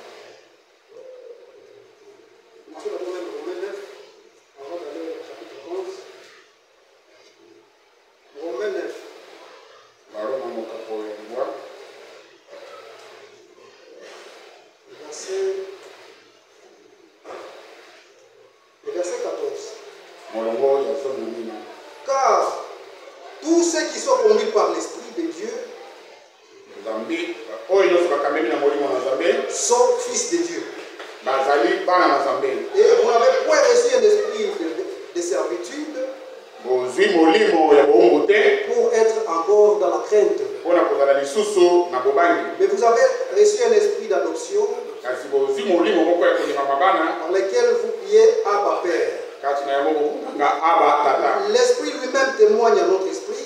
Lisons d'abord même Romains 9, avant d'aller au chapitre 11. Romains 9. Tous ceux qui sont conduits par l'Esprit de Dieu sont fils de Dieu. Et vous n'avez point reçu un esprit de servitude pour être encore dans la crainte. Mais vous avez reçu un esprit d'adoption par lequel vous priez Abba Père. L'Esprit lui-même témoigne à notre esprit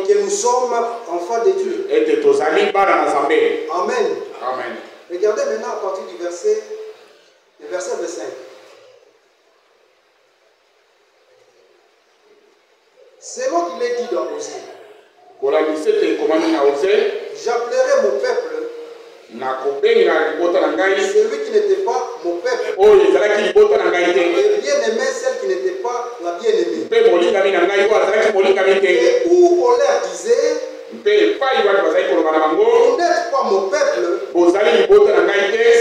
que nous sommes enfants de Dieu. Amen. Amen. Regardez maintenant à partir du verset 25. C'est moi qui l'ai dit dans Osée. J'appellerai mon peuple celui qui n'était pas mon peuple. Et bien-aimé celle qui n'était pas la bien-aimée. Et où on leur disait, vous n'êtes pas mon peuple,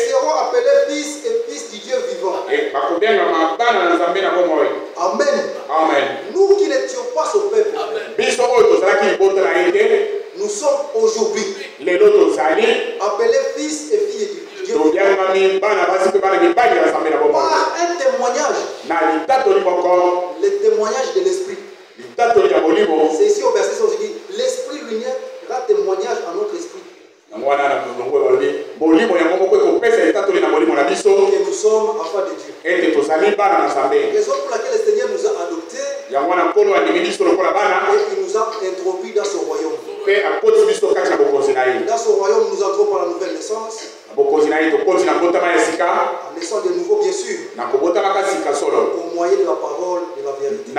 seront appelés fils et fils du Dieu vivant. Amen. Amen. Nous qui n'étions pas ce peuple, nous sommes aujourd'hui appelés fils et filles du Dieu vivant. Par un témoignage, le témoignage de l'esprit. C'est ici au verset 16 qui dit, l'esprit lumière rend témoignage à notre esprit que nous sommes enfants de Dieu. Raison pour laquelle le Seigneur nous a adoptés et il nous a introduits dans son royaume. Dans son royaume, nous entrons par la nouvelle naissance, en naissant de nouveau, bien sûr, au moyen de la parole de la vérité.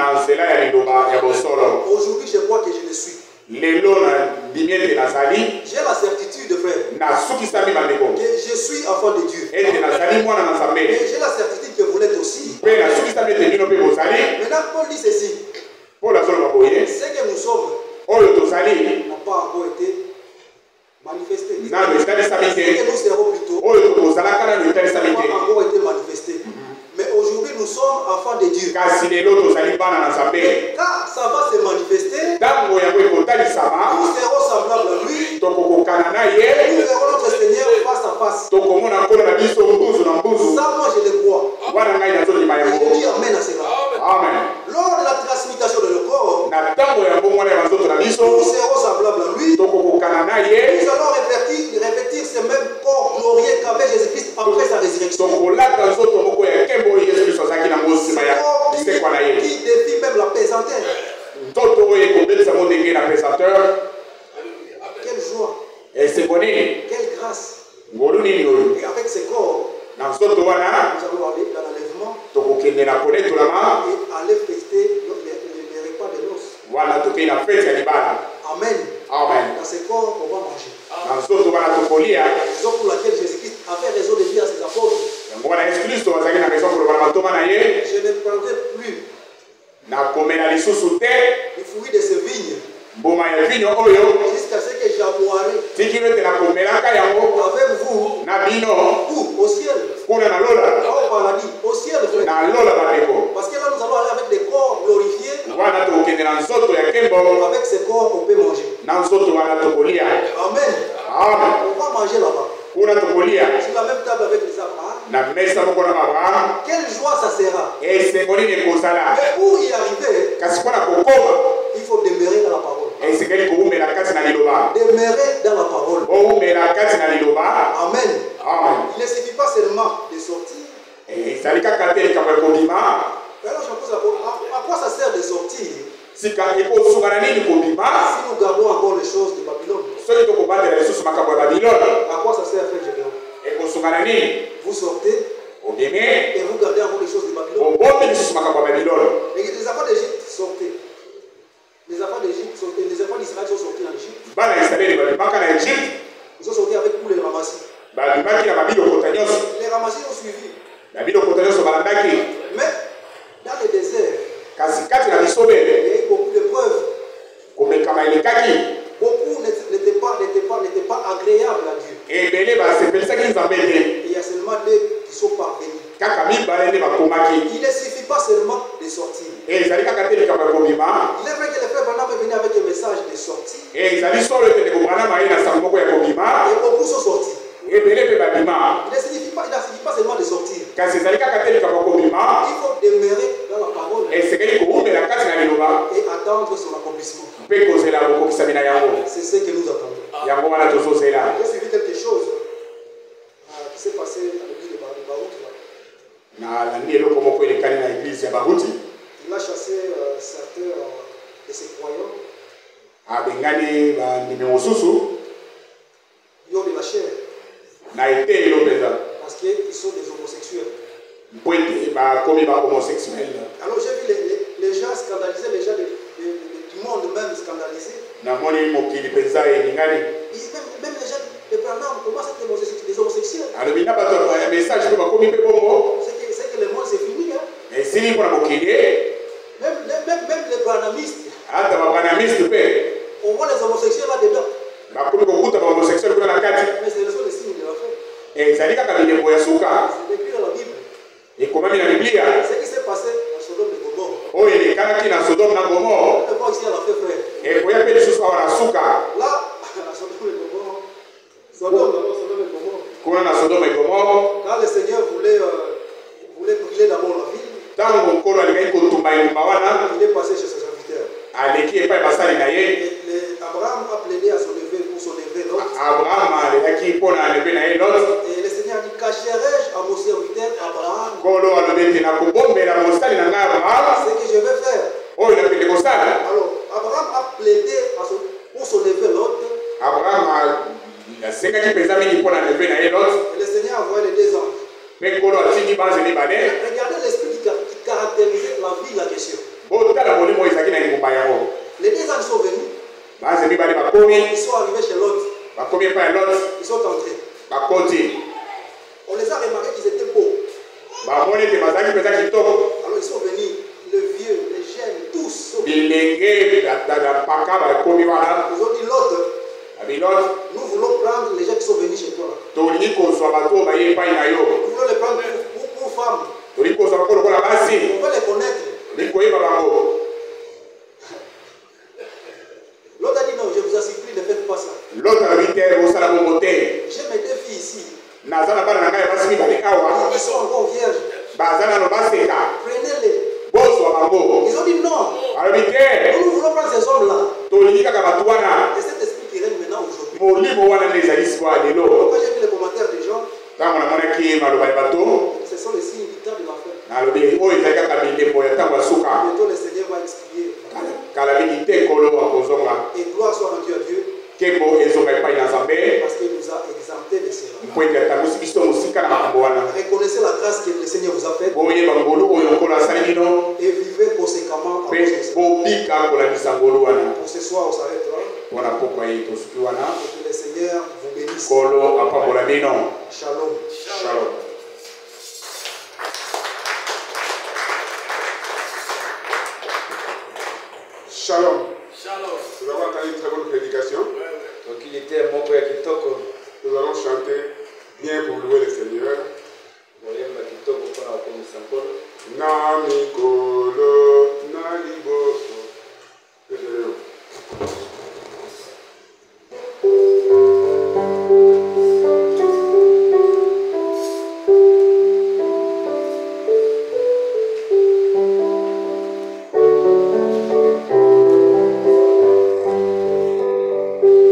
Aujourd'hui, je crois que je le suis. J'ai la certitude, frère, que je suis enfant de Dieu. Et j'ai la certitude que vous l'êtes aussi. Maintenant, Paul dit ceci. Ce que nous sommes n'a pas encore été manifesté. Ce que nous serons plutôt n'a pas encore été manifesté. Mais aujourd'hui, nous sommes enfants de Dieu. Car ça va se manifester. Nous serons semblables à lui. Nous verrons notre Seigneur face à face. Ça, moi, je le crois. Et je dis Amen à cela. Amen. Lors de la transmutation de le corps, nous serons semblables à lui. Nous allons revêtir ce même corps glorieux qu'avait Jésus-Christ après sa résurrection. Qui défie même la pesanteur. Quelle joie. Quelle grâce. Et avec ce corps, nous allons aller dans l'enlèvement et aller fêter les repas de noces. Amen. Amen. Dans ce corps, on va manger. Raison pour laquelle Jésus-Christ avait raison de dire à ses apôtres, je ne prendrai plus du fruit de ce vigne jusqu'à ce que j'aboirai avec vous où au ciel, au paradis, au ciel, parce que là nous allons aller avec des corps glorifiés. Avec ces corps on peut manger. Amen. On va manger là-bas sur la même table avec les Abraham. Quelle joie ça sera. Mais pour y arriver, il faut demeurer dans la parole. Demeurer dans la parole. Amen. Il ne suffit pas seulement de sortir. Alors je pose la question, à quoi ça sert de sortir si nous gardons encore les choses de Babylone? À quoi ça sert, frère Gédéon? Vous sortez et vous gardez encore les choses de Babylone. Les enfants d'Égypte sortaient. Les enfants d'Égypte sortaient. Les enfants d'Israël sont sortis en Égypte. Ils sont sortis avec tous les ramassis. Les ramassis ont suivi. Mais dans le désert, il y a eu beaucoup d'épreuves. Beaucoup n'étaient pas agréables à Dieu. Et il y a seulement deux qui sont parvenus. Il ne suffit pas seulement de sortir. Il likambo ya kobima. Il est vrai que le frère Branham est venu avec un message de sortie. Ezali solo ete ndeko Branham aye na sango moko ya kobima. Et beaucoup sont sortis. Ebele mpe babima. Il ne signifie pas seulement de sortir. Kasi ezali kaka te likambo ya kobima. Il faut demeurer dans la parole Esengeli koumela kati na liloba. et attendre son accomplissement. Mpe kozela bokokisami na yango. C'est ce que nous attendons. Yango wana tozozela. J'ai suivi quelque chose qui s'est passé à l'église de Barout. Na landi eloko moko elekani na eglise ya Baruti. Il a chassé certains de ses croyants. Abengani bandimi mosusu. Ils ont de la chair. Na ete yo mpenza. Parce qu'ils sont des homosexuels. Mpo ete bakomi bahomosexuel. Alors j'ai vu les gens scandalisés, les gens du monde même scandalisés. Namoni mokili mpenza elingani. Même les gens de Branham commencent à être des homosexuels. alobi na bato ya message mpe bakomi mpe bongo. C'est que le monde c'est fini. Hein? esili mpona mokili. Même les branhamistes. ata babranamiste mpe. On voit les homosexuels là-dedans. bakomi kokuta bahomosexuel kuna na kati. Mais ce sont les signes de la fin. ezali kaka bilembo ya suka. C'est écrit dans la Bible. ekomami na biblia. Ce qui s'est passé à Sodome et Gomorrhe. oyo elekanaki na sodome na gomore. On le voit ici à la fin, frère. ekoya mpe lisusu awa na suka. Là, à Sodome et Gomorre. Sodome et Gomorre. kuna na sodome e gomore. Quand le Seigneur voulait brûler d'abord la ville, ntango nkolo alingaki kotumba engumba wana. il est passé chez ses serviteurs. aleki epai basali na ye. Abraham a plaidé à son neveu pour son neveu Lot. abraham alekaki mpona neve na ye lot. Et le Seigneur dit, cacherai-je à mon serviteur Abraham nkolo alobi ete nakobombela mosali na ngai abraham. ce que je vais faire? oyo nakende kosala. Alors, Abraham a plaidé pour son neveu Lot. abraham asengaki mpenza mingi mpona neve na ye lot. Et le Seigneur a envoyé les deux anges. mpe nkolo atindi banze mibale. Regardez l'esprit qui caractérisait la ville en question. botala molimo ezalaki na engumba yango. Les deux anges sont venus, banze mibale bakomi. ils sont arrivés chez Lot, bakomi epai ya lot. ils sont entrés. bakoti. On les a remarqués qu'ils étaient beaux. bamoni ete bazalaki mpenza kitoko. Alors ils sont venus, le vieux, les jeunes, tous sont venus. bilenge mpaka bakomi wana. Ils ont dit Lot, abilot. nous voulons prendre les gens qui sont venus chez toi. tolingi kozwa bato oyo baye epai na yo. Nous voulons les prendre pour femmes. tolingi kozwa bango lokola basi. On veut les connaître. tolingi koyeba bango. L'autre a dit non, je vous en supplie, ne faites pas ça. lot alobi te bosala bongo te. J'ai mes deux filles ici. naza na bana na ngai basi mibale awa. Ils sont encore vierges. baza nano baseka. Prenez-les. bozwa bango. Ils ont dit non. alobi te. Nous voulons prendre ces hommes-là. tolingi kaka bato wana. Et cet esprit qui règne maintenant aujourd'hui. molimo wana nde ezali sikoya lelo. Quand j'ai vu les commentaires des gens, ntango namonaki maloba ya bato. ce sont les signes du temps de la fin. nalobi oyo ezali kaka bilembo ya ntango ya suka. Bientôt le Seigneur va expier. kala mingi te nkolo akozonga. Et gloire soit rendue à Dieu nkembo ezonga epai na nzambe. parce qu'il nous a exemptés de cela. mpo ete atangwisi biso mosika na makambo wana. Reconnaissez la grâce que le Seigneur vous a faite boyeba ngolu oyo nkolo asali bino. et vivez conséquemment à vos mpe expériences. bobika kolakisa ngolu wana. Pour ce soir, on s'arrête là. mpona pokwa ye tosuki wana. Et que le Seigneur vous bénisse. nkolo apambola bino. Shalom. Shalom. Shalom. Nous avons entendu une très bonne prédication. tokilite moko ya kitoko. Nous allons chanter bien pour louer le Seigneur. boyemba kitoko mpona kokomisa nkolo. Na mikolo, na liboso.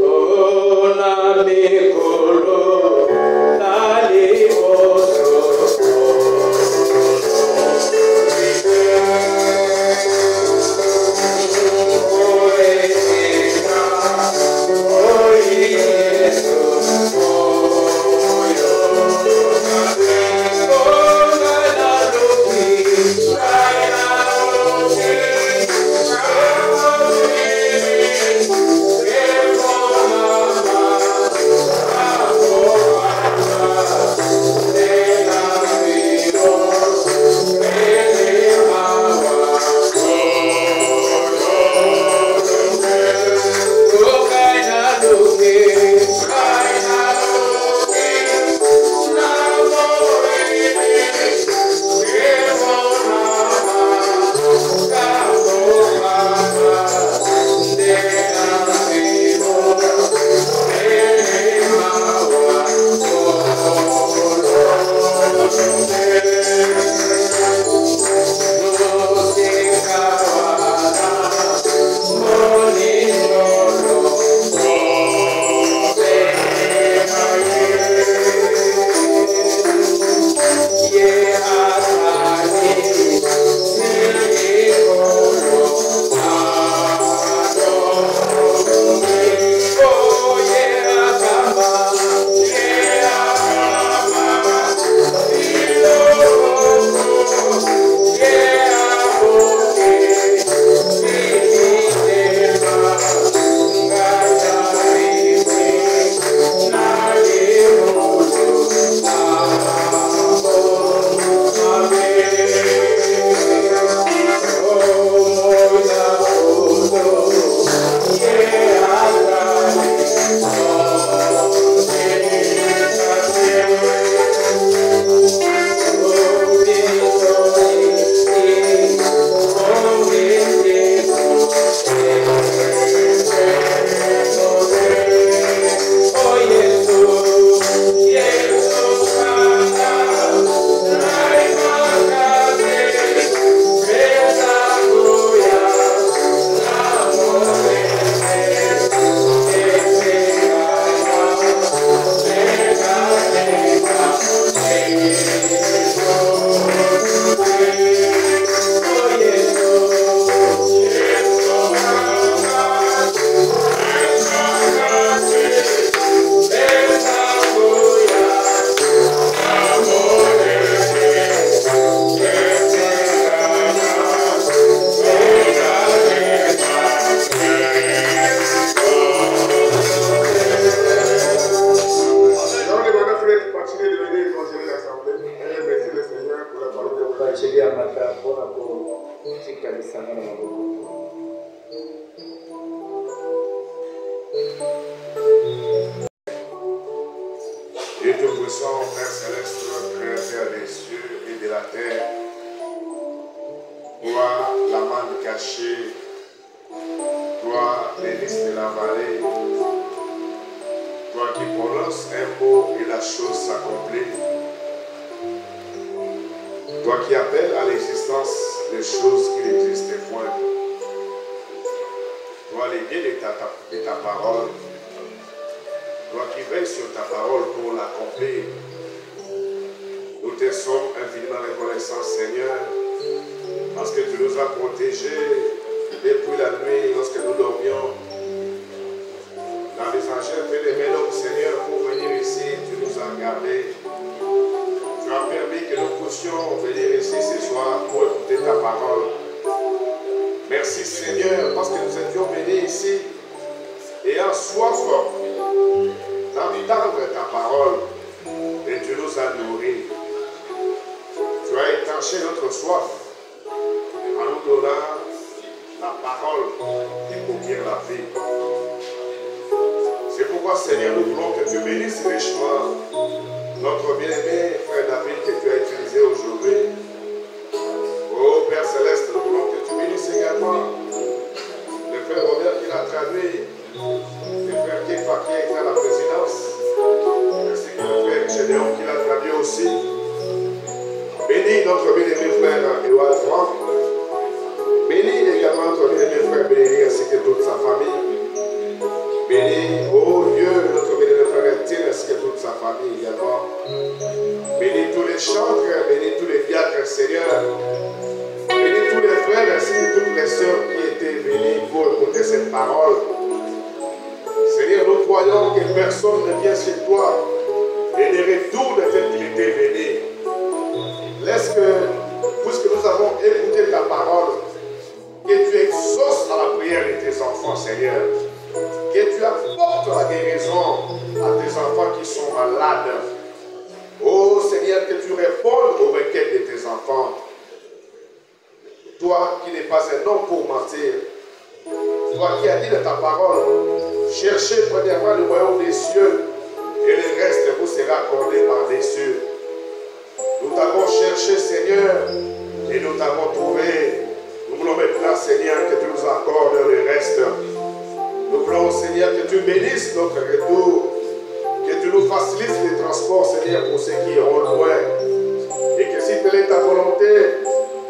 Oh, na mikolo, na liboso. Oh, caché, toi, délice de la vallée, toi qui prononces un mot et la chose s'accomplit, toi qui appelles à l'existence des choses qui n'existent point, toi les guides de ta parole, toi qui veilles sur ta parole pour l'accomplir. Nous te sommes infiniment reconnaissants, Seigneur, parce que tu nous as protégés depuis la nuit lorsque nous dormions. La messagère fait des mélodes, Seigneur, pour venir ici, tu nous as gardés. Tu as permis que nous puissions venir ici ce soir pour écouter ta parole. Merci, Seigneur, parce que nous étions venus ici ayant soif d'entendre ta parole et tu nous as nourris. Tu as étanché notre soif en nous donnant la parole qui contient la vie. C'est pourquoi, Seigneur, nous voulons que tu bénisses richement notre bien-aimé frère David que tu as utilisé aujourd'hui. Oh Père Céleste, nous voulons que tu bénisses également le frère Robert qui l'a traduit, le frère Kefa qui est à la présidence, ainsi que le frère Gédéon qui l'a traduit aussi. Bénis notre bien-aimé frère Éouad Franck. Bénis également notre bien-aimé frère Béni ainsi que toute sa famille. Bénis, oh Dieu, notre bien-aimé frère Étienne ainsi que toute sa famille également. Bénis tous les chantres, bénis tous les diacres, Seigneur. Bénis tous les frères ainsi que toutes les sœurs qui étaient venues pour écouter cette parole. Seigneur, nous croyons que personne ne vient chez toi et ne retourne tel qu'il était venu. Laisse que, puisque nous avons écouté ta parole, que tu exauces à la prière de tes enfants, Seigneur. Que tu apportes la guérison à tes enfants qui sont malades. Oh Seigneur, que tu répondes aux requêtes de tes enfants. Toi qui n'es pas un homme pour mentir. Toi qui as dit de ta parole, cherchez premièrement le royaume des cieux et le reste vous sera accordé par les cieux. Nous t'avons cherché, Seigneur, et nous t'avons trouvé. Nous voulons maintenant, Seigneur, que tu nous accordes le reste. Nous voulons, Seigneur, que tu bénisses notre retour, que tu nous facilites les transports, Seigneur, pour ceux qui iront loin. Et que si telle est ta volonté,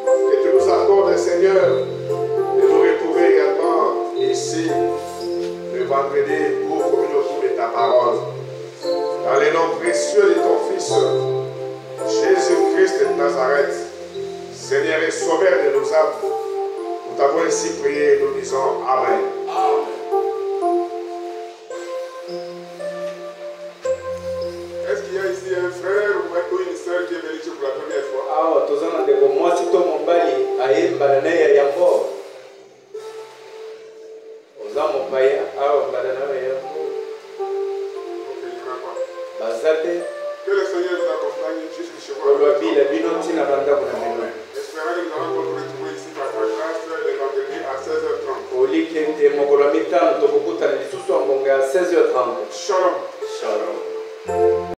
que tu nous accordes, Seigneur, de nous retrouver également ici, le vendredi, pour communier de ta parole. Dans les noms précieux de ton Fils, Jésus-Christ de Nazareth, Seigneur et Sauveur de nos âmes, nous t'avons ainsi prié, nous disons Amen. Est-ce qu'il y a ici un frère ou une sœur qui est venue pour la première fois? Ah, tous en avez pour moi, si ton mobali a une banane et a fort. Aux hommes, on va y avoir un banane et a fort. Ok, il n'y en a pas. Bazate. Que le Seigneur nous accompagne jusqu'à chez vous. Espérons que nous allons nous retrouver ici par ta grâce le vendredi à 16h30. Au lit qui était mon colombitain, nous avons 16h30. Shalom. Shalom.